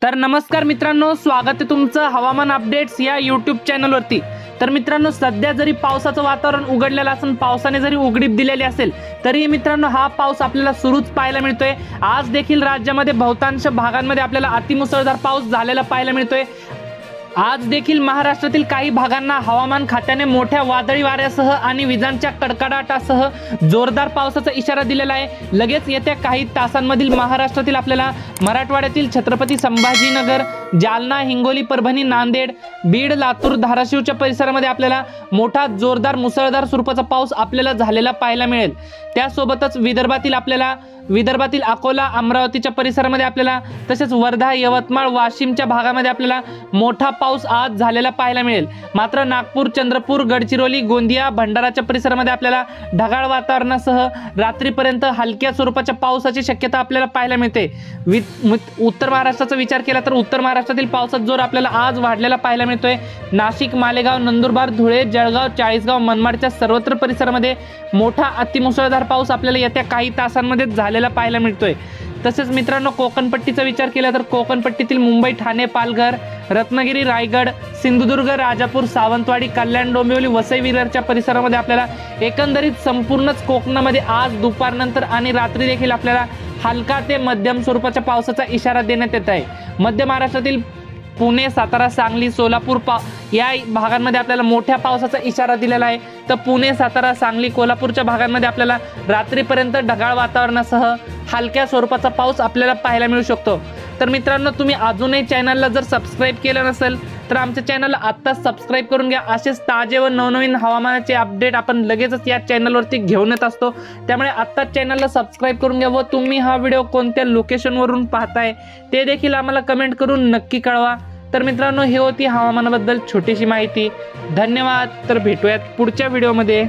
तर नमस्कार मित्रांनो, स्वागत आहे तुमचं हवामान अपडेट्स या यूट्यूब चॅनलवरती। तर मित्रांनो, सध्या जरी पावसाचं वातावरण उघडलेलं असेल, पावसाने जरी उघडीप दिलेली असेल, तरी मित्रांनो हा पाऊस आपल्याला सुरूच पाहायला मिळतोय। आज देखील राज्यामध्ये बहुतांश भागांमध्ये आपल्याला अतिमुसळधार पाऊस झालेला पाहायला मिळतोय। आज देखील महाराष्ट्रातील काही भागांना हवामान खात्याने मोठ्या वादळी वाऱ्यासह आणि विजांच्या कडकडाटासह जोरदार पावसाचा इशारा दिलेला आहे। लगेच येत्या काही तासांमधील महाराष्ट्रातील आपल्याला मराठवाड्यातील छत्रपती संभाजीनगर, जालना, हिंगोली, परभणी, नांदेड, बीड, लातूर, धाराशिवच्या परिसरामध्ये आपल्याला मोठा जोरदार मुसळधार स्वरूपाचा पाऊस आपल्याला झालेला पाहायला मिळेल। त्यासोबतच विदर्भातील अकोला, अमरावतीच्या परिसरामध्ये आपल्याला, तसेच वर्धा, यवतमाळ, वाशिमच्या भागामध्ये आपल्याला मोठा पाऊस आज झालेला पाहायला मिळेल। मात्र नागपूर, चंद्रपूर, गडचिरोली, गोंदिया, भंडाराच्या परिसरामध्ये आपल्याला ढगाळ वातावरणासह रात्रीपर्यंत हलक्या स्वरूपाच्या पावसाची शक्यता आपल्याला पाहायला मिळते। उत्तर महाराष्ट्राचा विचार केला तर उत्तर महाराष्ट्रातील पावसाचा जोर आपल्याला आज वाढलेला पाहायला मिळतोय। नाशिक, मालेगाव, नंदुरबार, धुळे, जळगाव, चाळीसगाव, मनमाडच्या सर्वत्र परिसरामध्ये मोठा अतिमुसळधार पाऊस आपल्याला येत्या काही तासांमध्ये झालेला पाहायला मिळतोय। तसेच मित्रांनो, कोकणपट्टीचा विचार केला तर कोकणपट्टीतील मुंबई, ठाणे, पालघर, रत्नागिरी, रायगड, सिंधुदुर्ग, राजापूर, सावंतवाडी, कल्याण, डोंबिवली, वसई, विरारच्या परिसरामध्ये आपल्याला एकंदरीत संपूर्णच कोकणामध्ये आज दुपारनंतर आणि रात्री देखील आपल्याला हलका ते मध्यम स्वरूपाच्या पावसाचा इशारा देण्यात येत आहे। मध्य महाराष्ट्रातील पुणे, सातारा, सांगली, सोलापूर या भागांमध्ये आपल्याला मोठ्या पावसाचा इशारा दिलेला आहे। तर पुणे, सातारा, सांगली, कोल्हापूरच्या भागांमध्ये आपल्याला रात्रीपर्यंत ढगाळ वातावरणासह हलक्या स्वरूपाचा पाऊस आपल्याला पाहायला मिळू शकतो। तर मित्रांनो, तुम्ही अजूनही चॅनलला जर सबस्क्राईब केलं नसेल तर आमच्या चॅनलला आत्ताच सबस्क्राईब करून घ्या। असेच ताजे व नवनवीन हवामानाचे अपडेट आपण लगेचच या चॅनलवरती घेऊन येत असतो। त्यामुळे आत्ताच चॅनलला सबस्क्राईब करून घ्या व तुम्ही हा व्हिडिओ कोणत्या लोकेशनवरून पाहताय ते देखील आम्हाला कमेंट करून नक्की कळवा। तर मित्रांनो, ही होती हवामानाबद्दल छोटीशी माहिती। धन्यवाद। तर भेटूयात पुढच्या व्हिडिओमध्ये।